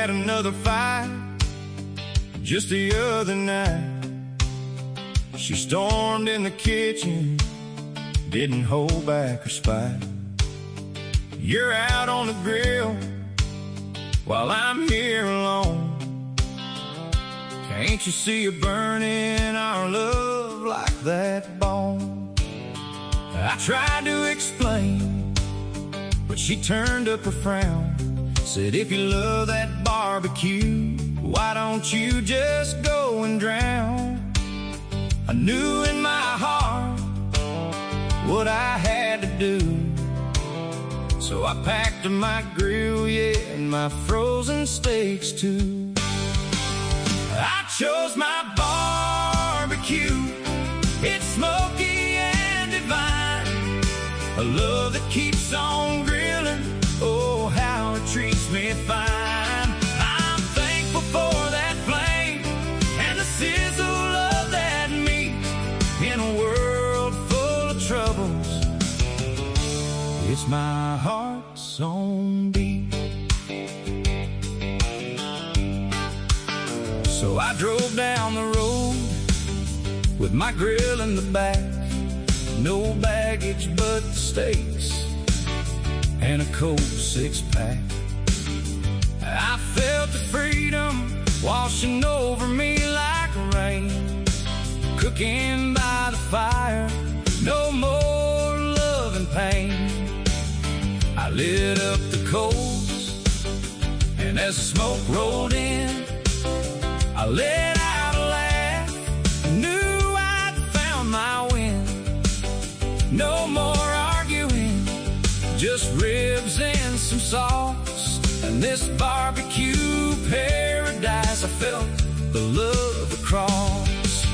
had another fight just the other night. She stormed in the kitchen, didn't hold back her spite. You're out on the grill while I'm here alone. Can't you see you're burning our love like that bone? I tried to explain, but she turned up her frown. Said, if you love that barbecue, why don't you just go and drown? I knew in my heart what I had to do, so I packed my grill, yeah, and my frozen steaks too. I chose my barbecue, it's smoky and divine. A love that keeps on grilling, oh, how it treats me fine. I'm thankful for that flame and the sizzle of that meat. In a world full of troubles, it's my heart's own beat. So I drove down the road with my grill in the back, no baggage but the steaks and a cold six-pack. I felt the freedom washing over me like rain. Cooking by the fire, no more love and pain. I lit up the coals, and as the smoke rolled in, I let out a laugh, knew I'd found my win. No more arguing, just ribs and some sauce, and this barbecue paradise. I felt the love across.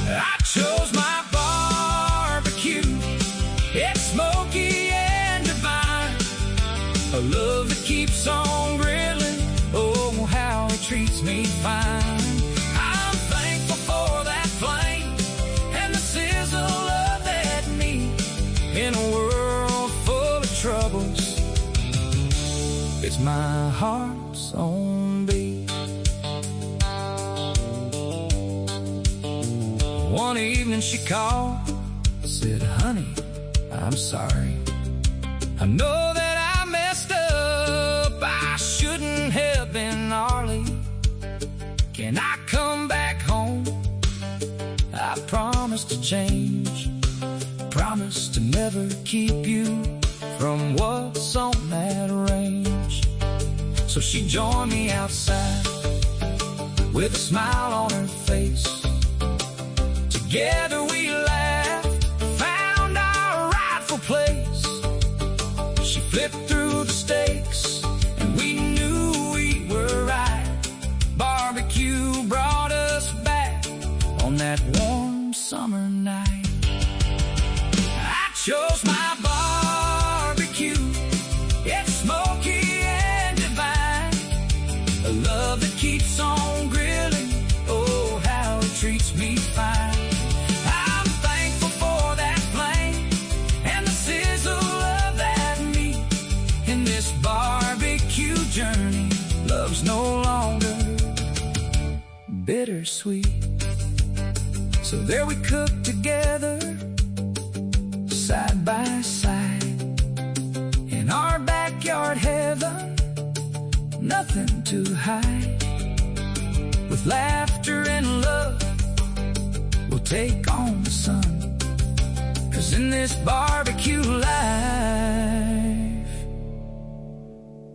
I chose my barbecue, it's smoky and divine. A love that keeps on grilling, oh, how it treats me fine. I'm thankful for that flame and the sizzle of that meat. In a world full of troubles, it's my heart's own beat. One evening she called, said, honey, I'm sorry. I know that I messed up, I shouldn't have been gnarly. Can I come back home? I promise to change, promise to never keep you from what's on that range. So she joined me outside with a smile on her face. Together we laughed, found our rightful place. She flipped through the steaks, and we knew we were right. Barbecue brought us back on that warm summer night. I chose my barbecue, it's smoky and divine. A love that keeps on grilling, oh, how it treats me fine. I'm thankful for that flame and the sizzle of that meat. In this barbecue journey, love's no longer bittersweet. So there we cooked together, side by side, in our backyard heaven, nothing to hide. With laughter and love, we'll take on the sun, 'cause in this barbecue life,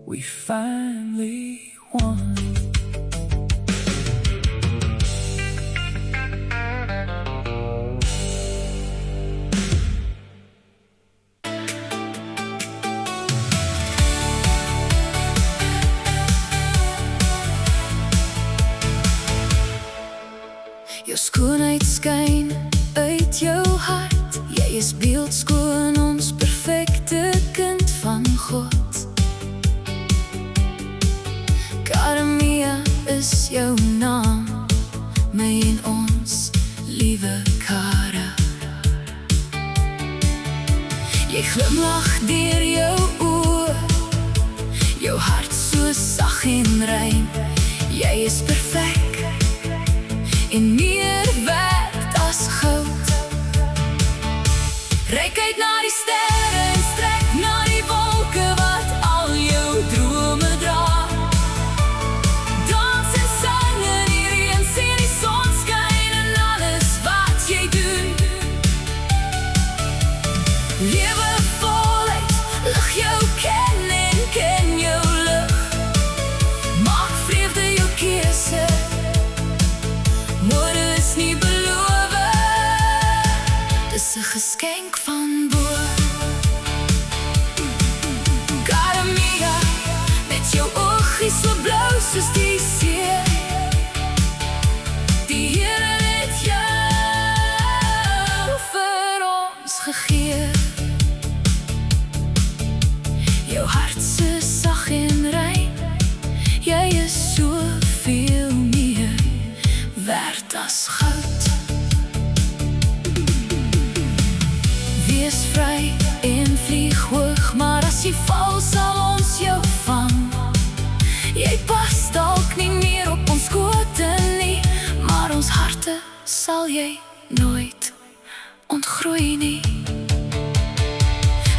we finally won. Jou skoonheid skyn uit jou hart. Jy is beeldskoon, ons perfekte kind van God. Karamia is jou naam, my en ons liewe Kara. Jy glimlag deur jou oë, jou hart so sag en rein. Jy is perfek en meer werd as goud. Reik uit na die sterre en strek na die wolke wat al jou drome dra. Dans en sang in die reën, sien die son skyn in alles wat jy doen. Lewe voluit, lig jou ken en ken jou lig. Maak vreugde jou keuse, môre is nie beloof. Dis 'n geskenk van bo. Cara mia, met jou oogies so blou soos die see. Die Here het jou vir ons gegee. Jou hart so sag en rein, jy is soveel meer werd as goud. Wees vry en vlieg hoog, maar as jy val sal ons jou vang. Jy pas dalk nie meer op ons skote nie, maar ons harte sal jy nooit ontgroei nie.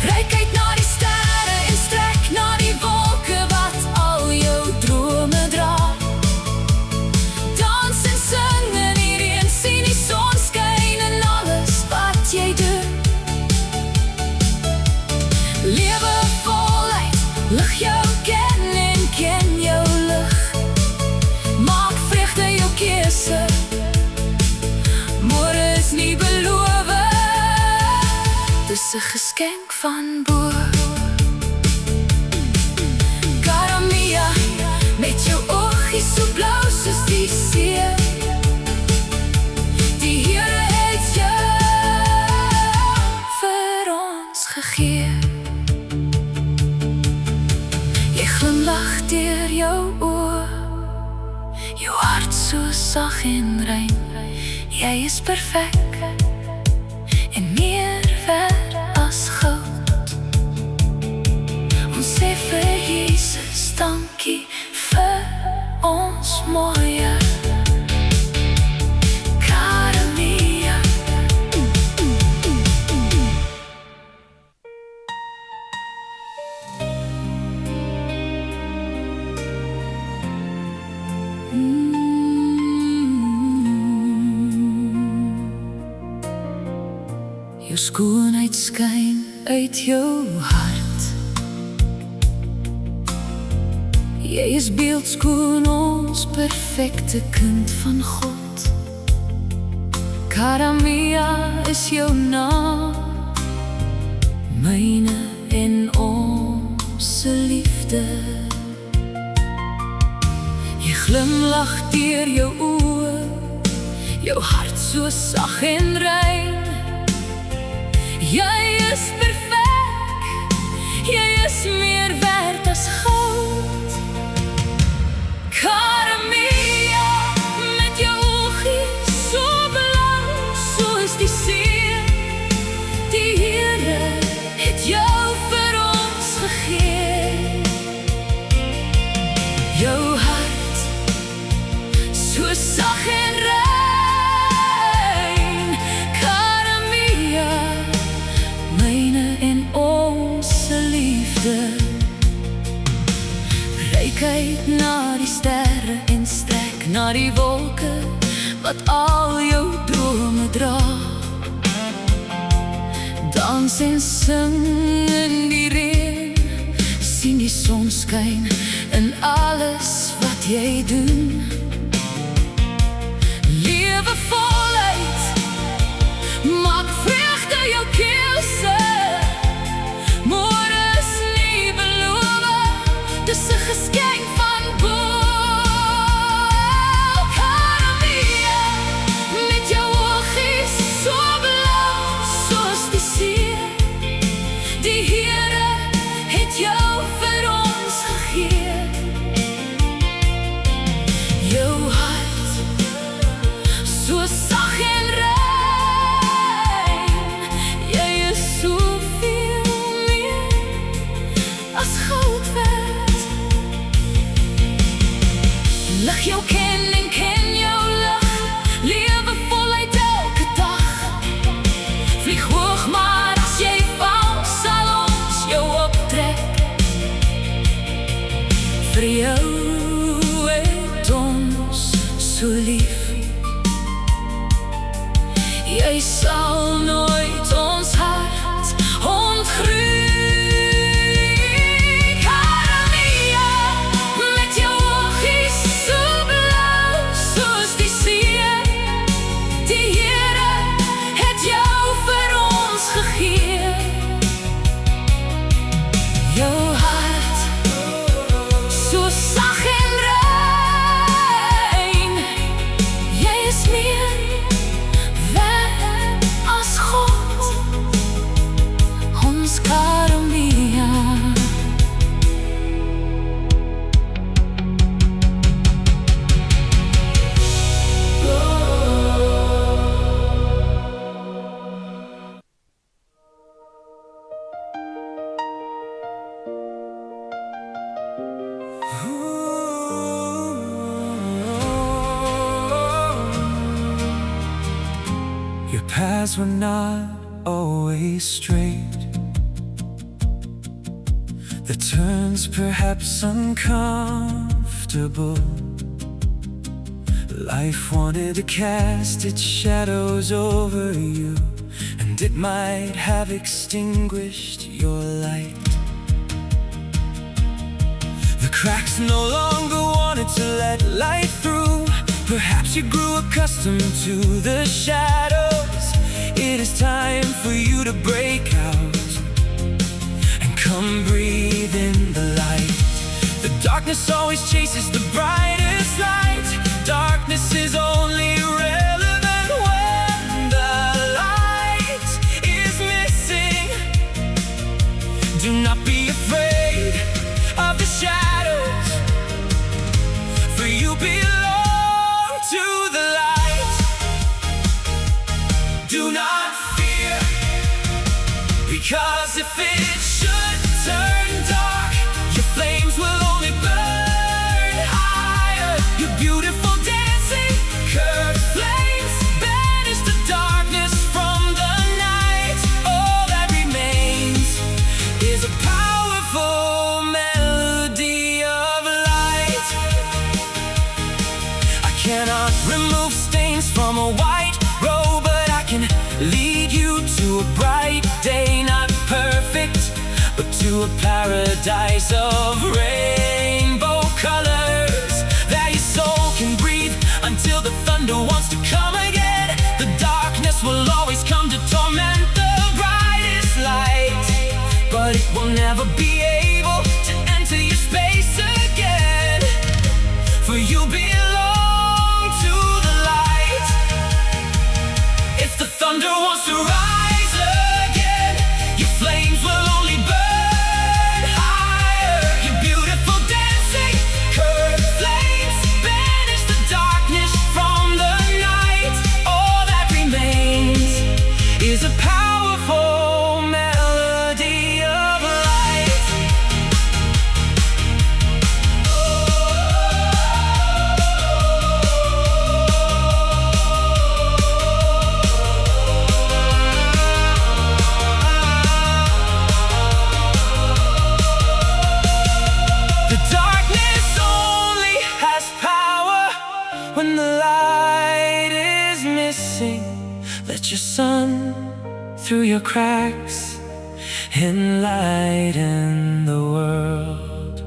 Reik uit na die sterre en strek na die wolke wat al jou drome dra. Dans en sing in die reën, sien die son skyn in alles wat jy doen. Lewe voluit, lig jou ken en ken jou lig. Maak vreugde jou keuse, môre is nie beloof. Dis 'n geskenk van bo. Cara mia, met jou oogies so blou soos die see. Die Here het jou vir ons gegee. Jy glimlag deur jou oë, jou hart so sag en rein. Jy is perfek en meer werd as goud. Ons sê vir Jesus dankie vir ons mooie cara mia. Jou skoonheid skyn uit jou hart. Jy is beeldskoon, ons perfekte kind van God. Cara mia is jou naam, myne en ons liefde. Jy glimlag deur jou oë, jou hart so sag en rein. Jy is perfek, jy is meer werd as goud. Cara mia, met jou oogies so blou soos die see. Die Here het jou vir ons gegee. Jou hart so sag en rein. Reik uit na die sterre en strek na die wolke wat al jou drome dra. Dans en sing in die reën, sien die son skyn in alles wat jy doen. Lewe voluit, maak vreugde jou keuse, môre is nie beloof. Dis 'n geskenk van bo. Cara mia, met jou oogies so blou soos die see. Die Here het jou vir ons gegee. ken en ken jou lig. Lewe voluit elke dag. Vlieg hoog, maar as jy val, sal ons jou optrek. Vir jou het ons so lief. Jy sal nooit ons hart ontgruik. Karamia, met jou oogies so blauw soos die see. Die Here het jou vir ons gegee. Jou hart so sag en rein. Jy is meer werd as God, ons Karamia. Your paths were not always straight. The turns perhaps uncomfortable. Life wanted to cast its shadows over you, and it might have extinguished your light. The cracks no longer wanted to let light through. Perhaps you grew accustomed to the shadows. It is time for you to break out and come breathe in the light. The darkness always chases the brightest light. Darkness is only relevant when the light is missing. Do not be afraid of the shadows, for you belong to the light. Do not fear, because if it should turn dark, your flames will only burn higher. Your beautiful dancing curved flames banish the darkness from the night. All that remains is a powerful melody of light. I cannot remove stains from a white robe, but I can lead you to a bright day. Not perfect, but to a paradise of rainbow colors that your soul can breathe until the thunder wants to come again. The darkness will always come to torment the brightest light, but it will never be able to enter your space again, for you belong to the light. If the thunder wants to rise again, your flames will only burn higher. Your beautiful dancing curved flames banish the darkness from the night. All that remains is a powerful melody of light. The darkness only has power when the light is missing. Let your sun through your cracks enlighten the world.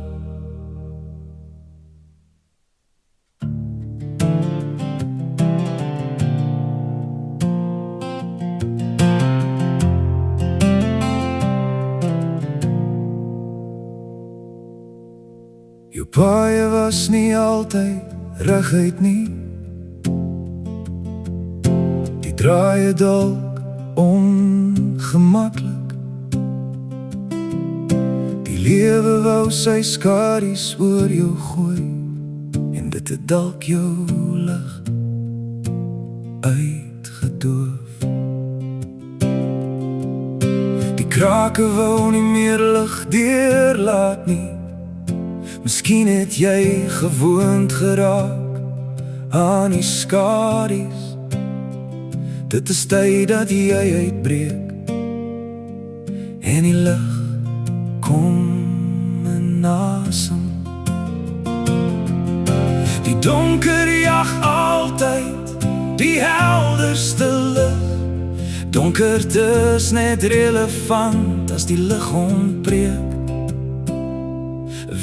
Jou paie was nie altyd reguit nie. Die draaie dalk ongemaklik. Die lewe wou sy skadu's oor jou gooi, en dit het dalk jou lig uitgedoof. Die krake wou nie meer lig deurlaat nie. Miskien het jy gewoond geraak aan die skadu's. Dit is tyd dat jy uitbreek en die lig kom in asem. Die donker jag altyd die helderste lig. Donkerte is net relevant as die lig ontbreek.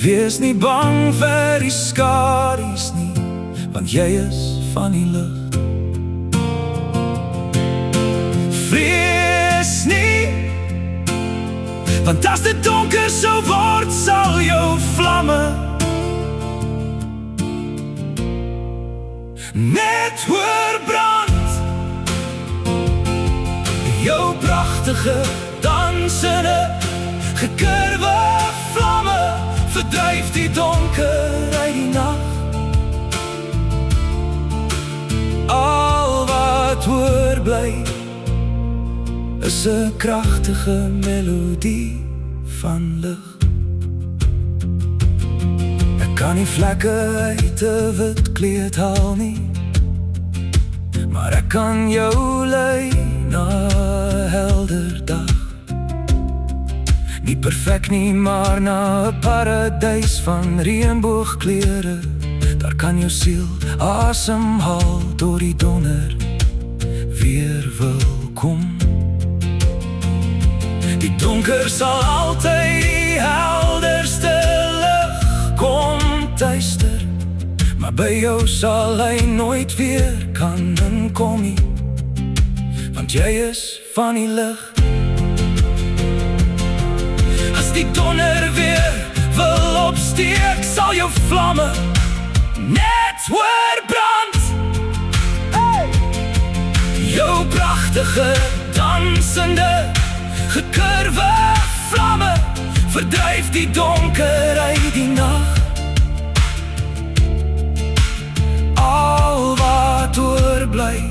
Wees nie bang vir die skadu's nie, want jy is van die lig. Vrees nie, want as dit donker sou word, sal jou vlamme net hoor brand. Jou prachtige, dansende, gekurwe vlamme verdryf die donker uit die nag. Al wat oorbly is 'n kragtige melodie van lig. Ek kan nie vlekke uit 'n wit kleed haal nie, maar ek kan jou lei na 'n helder dag. Nie perfek nie, maar na 'n paradys van reënboogkleure. Daar kan jou siel asemhaal door die donder weer wil kom. Die donker sal altyd die helderste lig kom tuister, maar by jou sal hy nooit weer kan inkom nie, want jy is van die lig. As die donder weer wil opsteek, sal jou vlamme net hoor brand. Hey! Jou prachtige, dansende, gekurwe vlamme verdryf die donker uit die nag. Al wat oorbly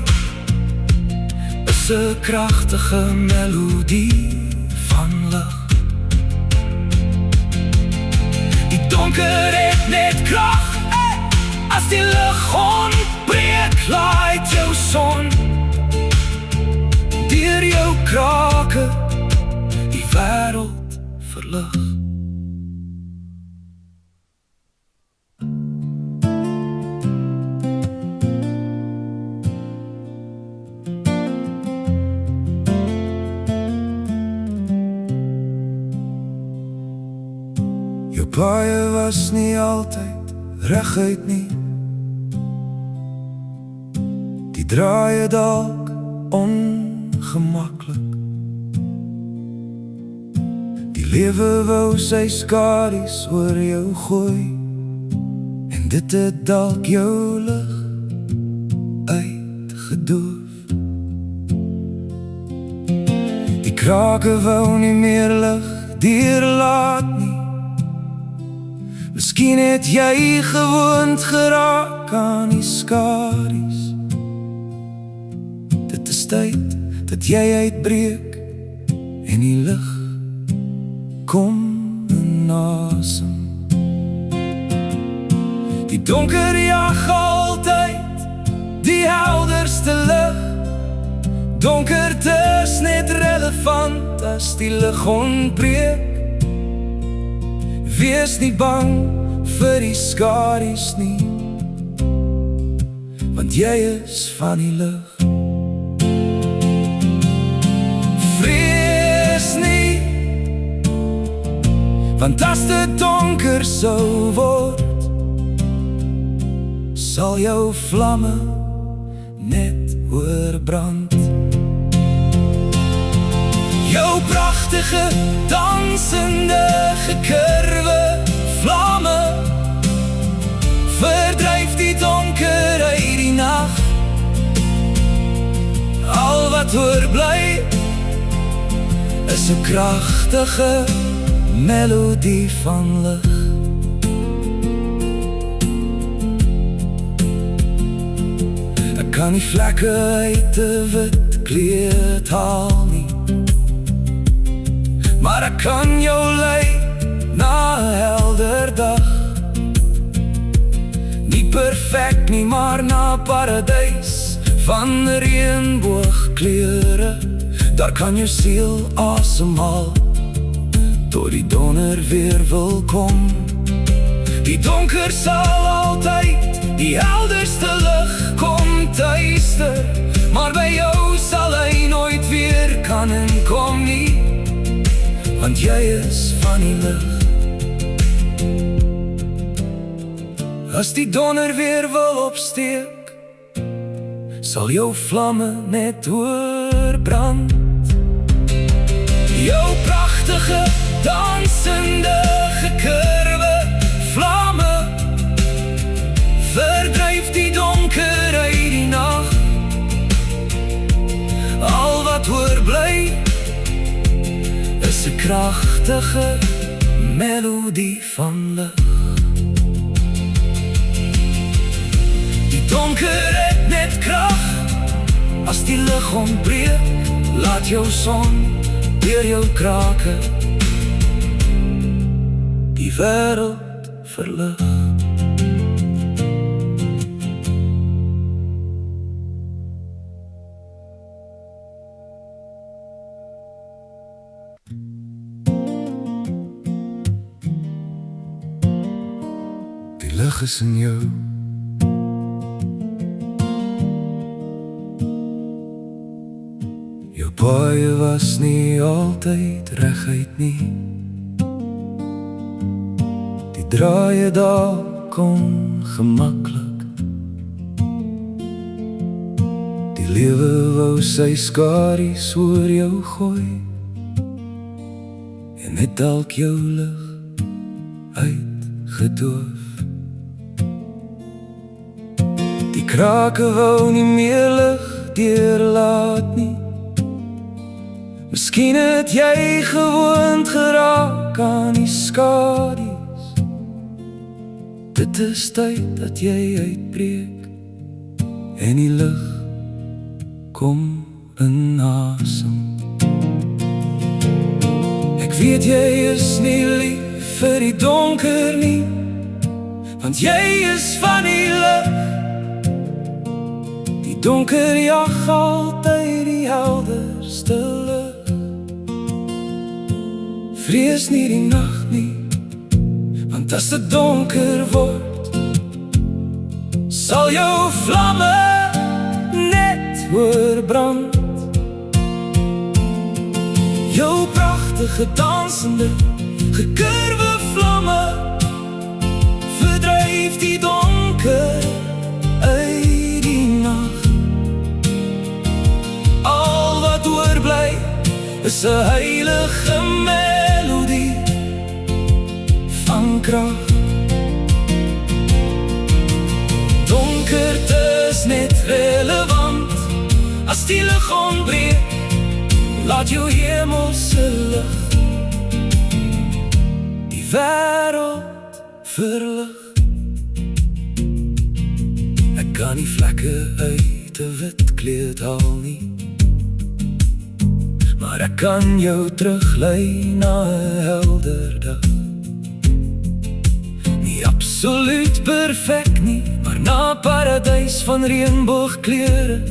is 'n kragtige melodie van lig. Die donker het net krag, as die lig ontbreek, laat jou son deur jou krake die wêreld verlig. Jou paie was nie altyd reguit nie, die draaie dalk ongemaklik. Die lewe wou sy skadu's oor jou gooi, en dit het dalk jou lig uitgedoof. Die krake wou nie meer lig deurlaat nie. Miskien het jy gewoond geraak aan die skadu's. Dit is tyd dat jy uitbreek en die lig kom in asem. Die donker jag altyd die helderste lig. Donkerte is net relevant as die lig ontbreek. Wees nie bang vir die skadu's nie, want jy is van die lig. Vrees nie, want as dit donker sou word, sal jou vlamme net oorbrand. Jou prachtige, dansende, gekurwe vlamme verdryf die donker uit die nag. Al wat oorbly is 'n kragtige melodie van lig. Ek kan nie vlekke uit 'n wit kleed haal nie, maar ek kan jou lei na 'n helder dag. Nie perfek nie, maar na paradys van reënboogkleure. Daar kan jou siel asemhaal tot die donder weer wil kom. Die donker sal altyd die helderste lig kom tuister, maar by jou sal hy nooit weer kan inkom nie, want jy is van die lig. As die donder weer wil opsteek, sal jou vlamme net oorbrand. Jou pragtige, dansende, gekurwe vlamme verdryf die donker uit die nag. Al wat oorbly is 'n kragtige melodie van lig. Die donker het net krag as die lig ontbreek. Laat jou son deur jou krake die wêreld verlig. Die lig is in jou. Jou paaie was nie altyd reguit nie. Die draaie dalk ongemaklik. Die lewe wou sy skaries oor jou gooi en het dalk jou lig uitgedoof. Die krake wou nie meer lig deurlaat nie. Miskien het jy gewoond geraak aan die skadu's. Dit is tyd dat jy uitbreek en die lig kom in asem. Ek weet jy is nie lief vir die donker nie, want jy is van die lig. Die donker jag altyd die helderste lig. Vrees nie die nag nie, want as dit donker word, sal jou vlamme net oorbrand. Jou pragtige, dansende, gekurwe vlamme verdryf die donker uit die nag. Al wat oorbly is 'n heilige melodie van krag. Donkerte is net relevant as die lig ontbreek. Laat jou hemelse lig die wêreld verlig. Ek kan nie vlekke uit 'n wit kleed haal nie, maar ek kan jou teruglei na 'n helder dag. Nie absoluut perfek nie, maar na paradys van reënboogkleure.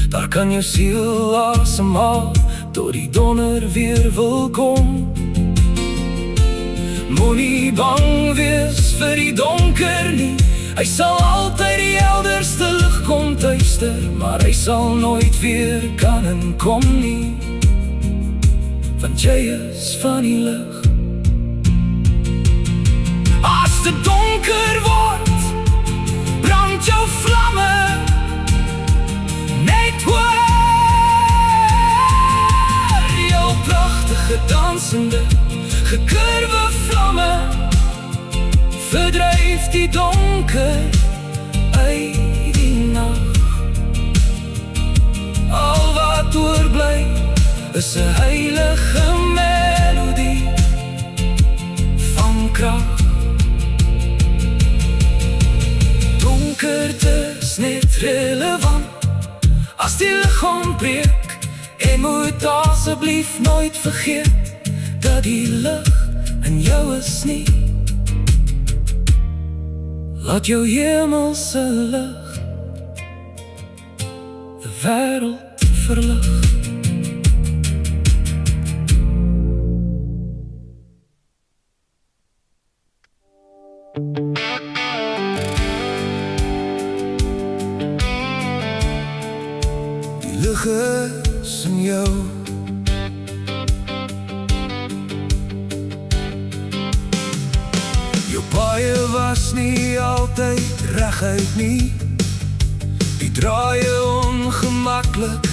Daar kan jou siel asemhaal tot die donder weer wil kom. Moenie bang wees vir die donker nie, hy sal altyd die helderste lig kom tuister, maar hy sal nooit weer kan inkom nie, want jy is van die lig. As dit donker word, brand jou vlamme net hoor. Jou pragtige, dansende, gekurwe vlamme verdryf die donker uit die nag. Al wat oorbly is 'n heilige melodie van krag. Donkerte is net relevant as die lig ontbreek. En moet asseblief nooit vergeet dat die lig in jou is nie. Laat jou hemelse lig de wêreld verlig. Die lig is in jou. Jou paie was nie altyd reguit nie. Die draaie ongemaklik.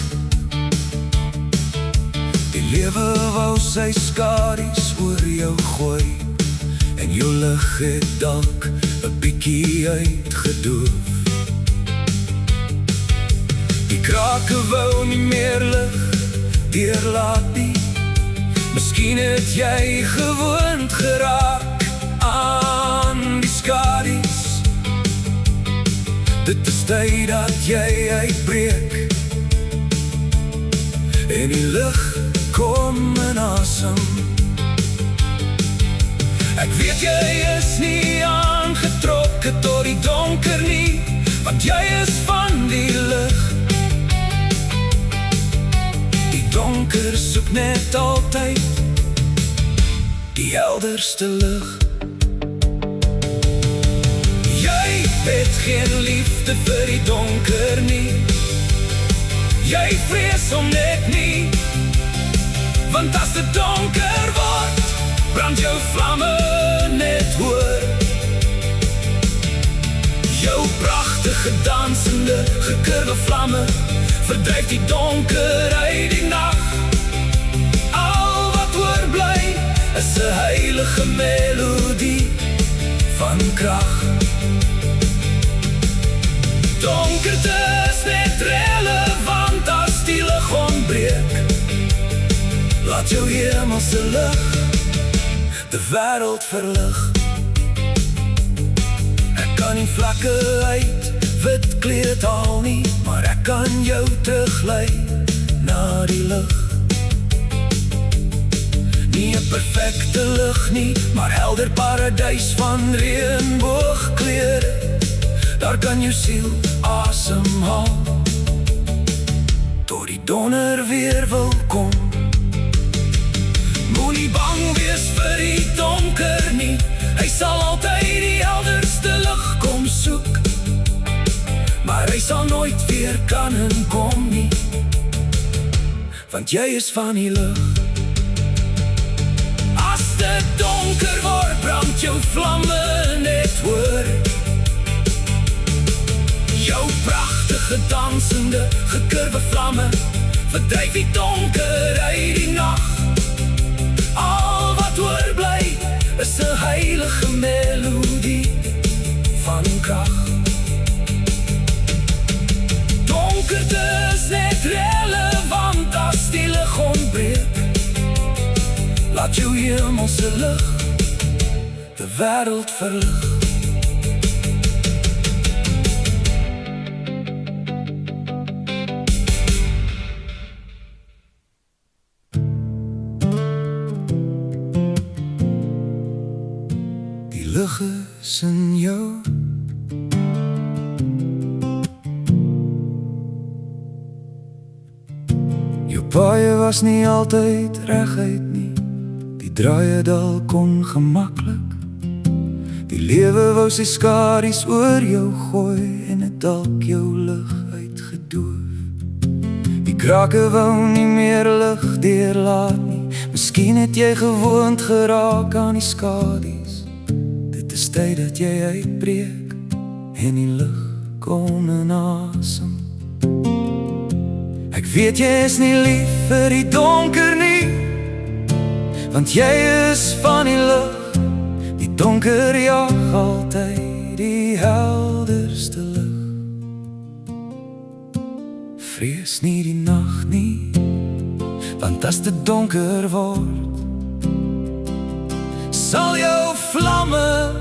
Die lewe wou sy skadu's oor jou gooi, en jou lig het dalk 'n bietjie uitgedoof. Die krake wou nie meer lig deurlaat nie. Miskien het jy gewoond geraak aan die skadu's. Dit is tyd dat jy uitbreek en die lig kom in asem. Ek weet jy is nie aangetrokke tot die donker nie, want jy is van die lig. Die donker soek net altyd die helderste lig. Jy het geen liefde vir die donker nie. Jy vrees om net nie, want as dit donker word, brand jou vlamme net hoor. Jou pragtige dansende, gekurwe vlamme verdryf die donker uit die nag. Al wat oorbly is 'n heilige melodie van krag. Donkerte is net relevant as die lig ontbreek. Laat jou hemelse lig de wêreld verlig. Ek kan nie vlakke uit wit kleed haal nie, maar ek kan jou teruglei na die lig. Nie 'n perfekte lig nie, maar helder paradys van reënboogkleure. Daar kan jou siel asemhaal tot die donder weer wil kom. Moenie bang wees vir die donker nie, hy sal altyd die helderste lig kom soek. Maar hy sal nooit weer kan en kom nie, want jy is van die lig. As dit donker word, brand jou vlamme net hoor. Jou prachtige dansende, gekurwe vlamme verdryf die donker uit die nag. Al wat oorbly is 'n heilige melodie van krag. Donkerte is net relevant as die lig ontbreek. Laat jou hemelse lig de wêreld verlig. Lig is in jou. Jou paie was nie altyd reguit nie. Die draaie dalk ongemaklik. Die lewe wou sy skadu's oor jou gooi en het dalk jou lig uitgedoof. Die krake wou nie meer lig deurlaat nie. Miskien het jy gewoond geraak aan die skadu's. Dis tyd dat jy uitbreek en die lig kom in asem. Ek weet jy is nie lief vir die donker nie, want jy is van die lig. Die donker jag altyd die helderste lig. Vrees nie die nag nie, want as dit donker word, sal jou vlamme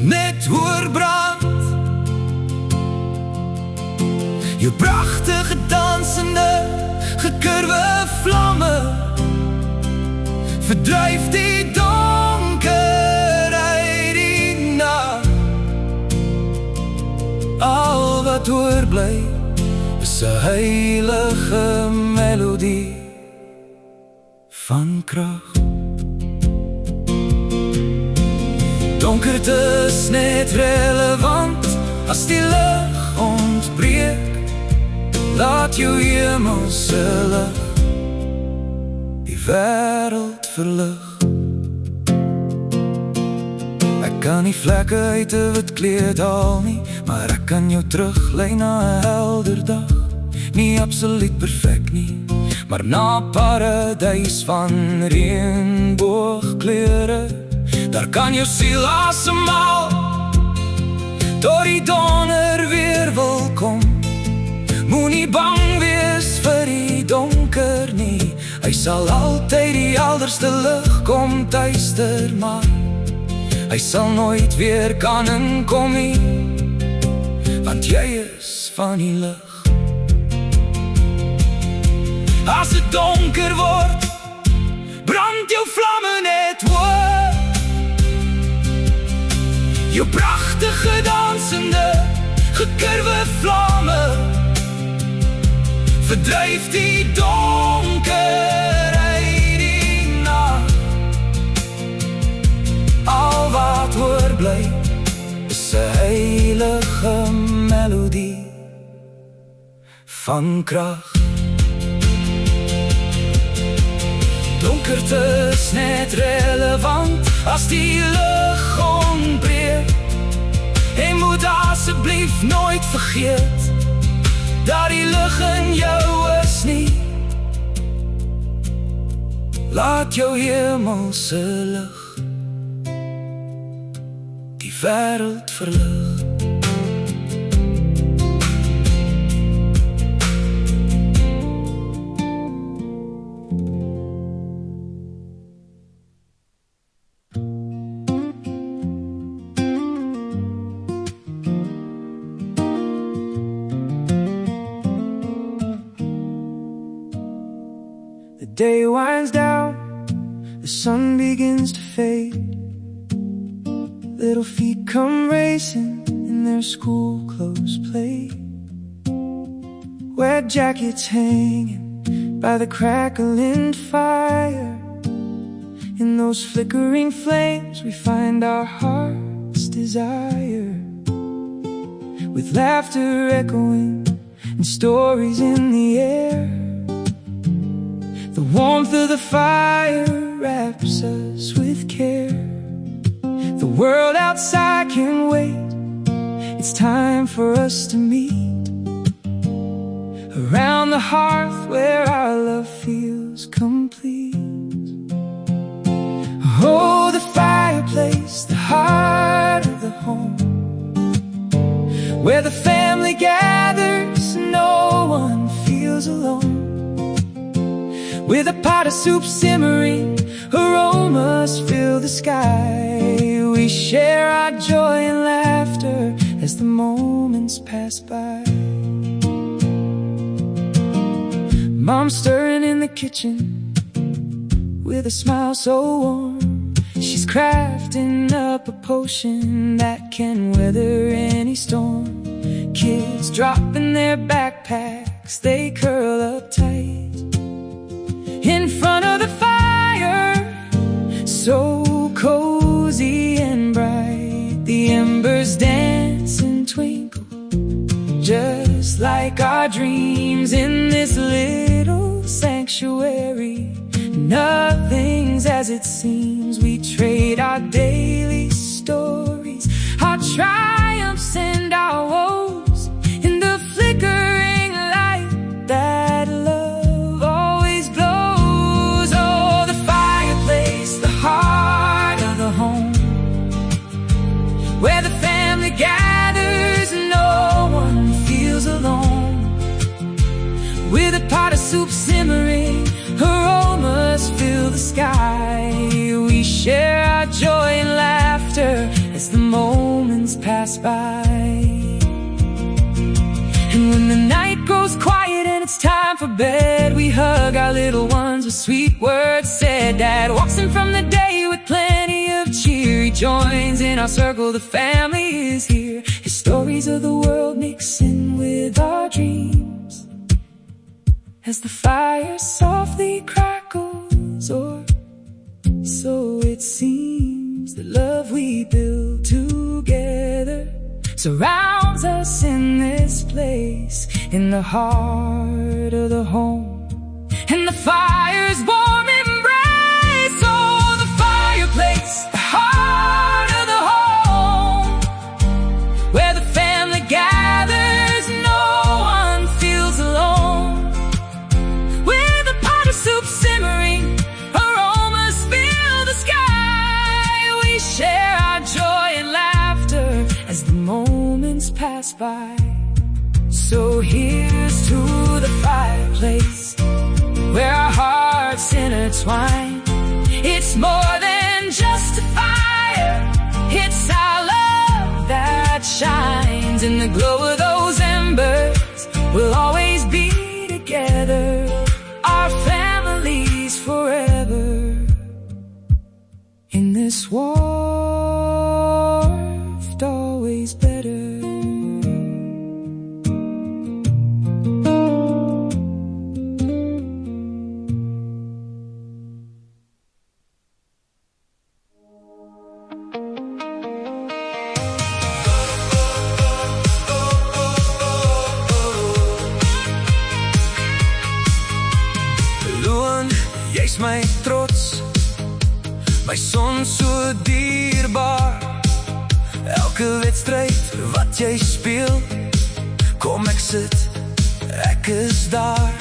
net hoor brand. Jou prachtige dansende, gekurwe vlamme verdryf die donker uit die nag. wat oorbly is 'n heilige melodie van krag. Donkerte is net relevant as die lig ontbreek. Laat jou hemelse lig die wêreld verlig. Ek kan nie vlekke uit 'n wit kleed haal nie, maar ek kan jou teruglei na 'n helder dag. Nie absoluut perfek nie, maar na 'n paradys van reënboogkleure. Daar kan jou siel asemhaal, tot die donder weer wil kom. Moenie bang wees vir die donker nie, hy sal altyd die helderste lig kom tuister, maar hy sal nooit weer kan inkom nie, want jy is van die lig. As dit donker word, brand jou vlamme net hoog. Jou pragtige dansende, gekurwe vlamme verdryf die donker uit die nag. Al wat oorbly is 'n heilige melodie van krag. Donkerte is net relevant as die lig ontbreek. En moet asseblief nooit vergeet dat die lig in jou is nie. Laat jou hemelse lig die wêreld verlig. The day winds down, the sun begins to fade. Little feet come racing in their school clothes play. Wet jackets hanging by the crackling fire. In those flickering flames we find our heart's desire. With laughter echoing and stories in the air, the warmth of the fire wraps us with care. The world outside can wait, it's time for us to meet around the hearth where our love feels complete. Oh, the fireplace, the heart of the home, where the family gathers and no one feels alone. With a pot of soup simmering, aromas fill the sky. We share our joy and laughter as the moments pass by. Mom's stirring in the kitchen with a smile so warm. She's crafting up a potion that can weather any storm. Kids drop in their backpacks, they curl up tight in front of the fire, so cozy and bright. The embers dance and twinkle, just like our dreams in this little sanctuary. Nothing's as it seems, we trade our daily stories, our triumphs and our woes, in the flickering light that love always glows. Oh, the fireplace, the heart of the home, where the family gathers and no one feels alone. With a pot of soup simmering, aromas fill the sky. We share our joy and laughter as the moments pass by. And when the night grows quiet and it's time for bed, we hug our little ones with sweet words said. Dad walks in from the day with plenty of cheer. He joins in our circle, the family is here. His stories of the world mix in as the fire softly crackles, or so it seems. The love we build together surrounds us in this place, in the heart of the home, and the fire's warm embrace. Oh, the fireplace, the heart of the home, where the family gathers, no one feels alone. With a pot of soup simmering, aromas fill the sky. We share our joy and laughter as the moments pass by. So here's to the fireplace, where our hearts intertwine. It's more than just a fire, it's our love that shines. In the glow of those embers, we'll always be together, our families forever. In this warmth, always better. Jy's my trots, my son so dierbaar. Elke wedstrijd wat jy speel, kom ek sit, ek is daar.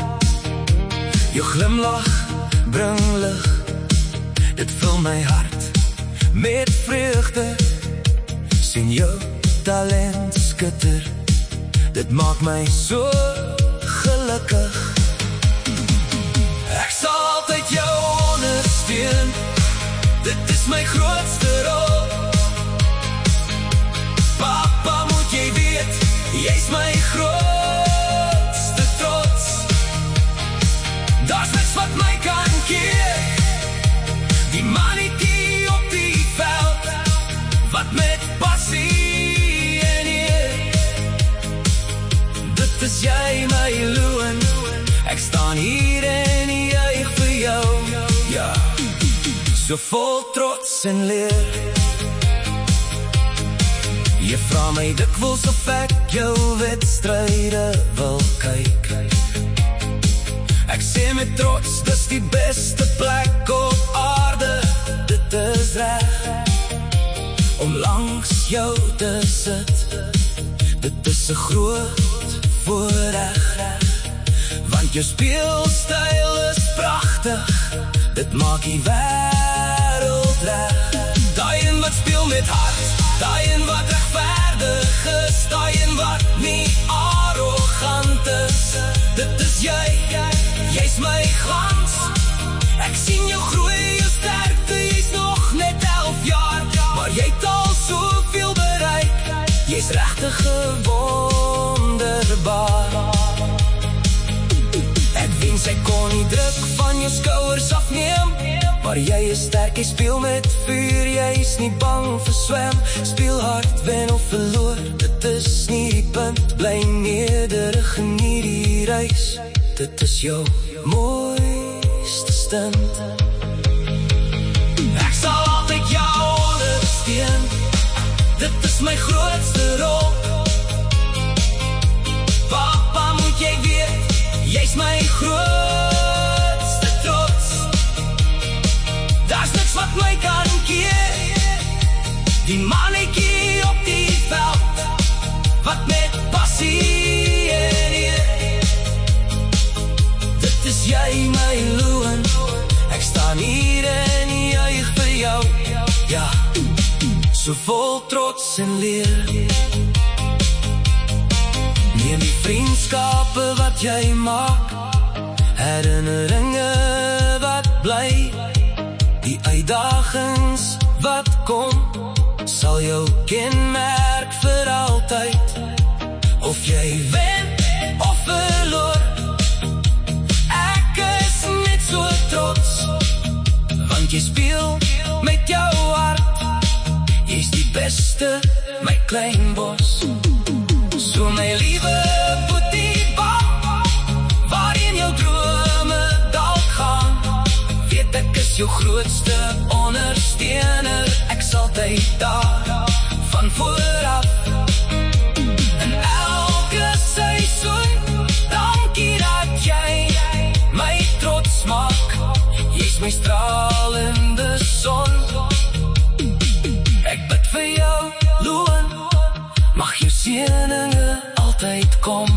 Jou glimlach bring lig, dit vul my hart met vreugde. Sien jou talent skitter, dit maak my so gelukkig. Ek sal altyd jou ondersteun, dit is my grootste rol. Papa, moet jy weet, jy's my grootste trots. Daar's niks wat my kan keer, die mannetjie op die veld, wat met passie en eer. Dit is jy my loon, ek staan hier en juig vir jou, ja, so vol trots en leer. Jy vra my dikwels of ek jou wedstryde wil kyk. Ek sê met trots, dis die beste plek op aarde. Dit is reg om langs jou te sit, dit is 'n groot voorreg. Want jou speelstyl is prachtig, dit maak die wêreld reg. Daai een wat speel met hart, daai een wat regverdig is, daai een wat nie arrogant is. Dit is jy, jy's my glans. Ek sien jou groei, jou sterkte, jy's nog net 11 jaar, maar jy het al soveel bereik. Jy's regtig wonderbaar. Sy kon nie druk van jou skouers afneem, maar jy is sterk, jy speel met vuur, jy is nie bang vir swem. Speel hard, wen of verloor, dit is nie die punt. Bly nederig, geniet die reis, dit is jou mooiste stund. Ek sal altyd jou ondersteun, dit is my grootste rol. Papa, moet jy weet, jy's my grootste trots. Daar's niks wat my kan keer, die mannetjie op die veld, wat met passie en eer. Dit is jy my loon, ek staan hier en juig vir jou, ja, so vol trots en leer. Neem die vriendskappe wat jy maak, herinneringe wat bly, die uitdagings wat kom, sal jou kenmerk vir altyd. Of jy wen of verloor, ek is net so trots, want jy speel met jou hart. Jy's die beste, my klein bos. So my liewe boetie, waarheen jou droom jou grootste ondersteuner. Ek sal altyd daar van vooraf. In elke seisoen, dankie dat jy my trots maak. Jy's my stralende son. Ek bid vir jou, Loon, mag jou seëninge altyd kom.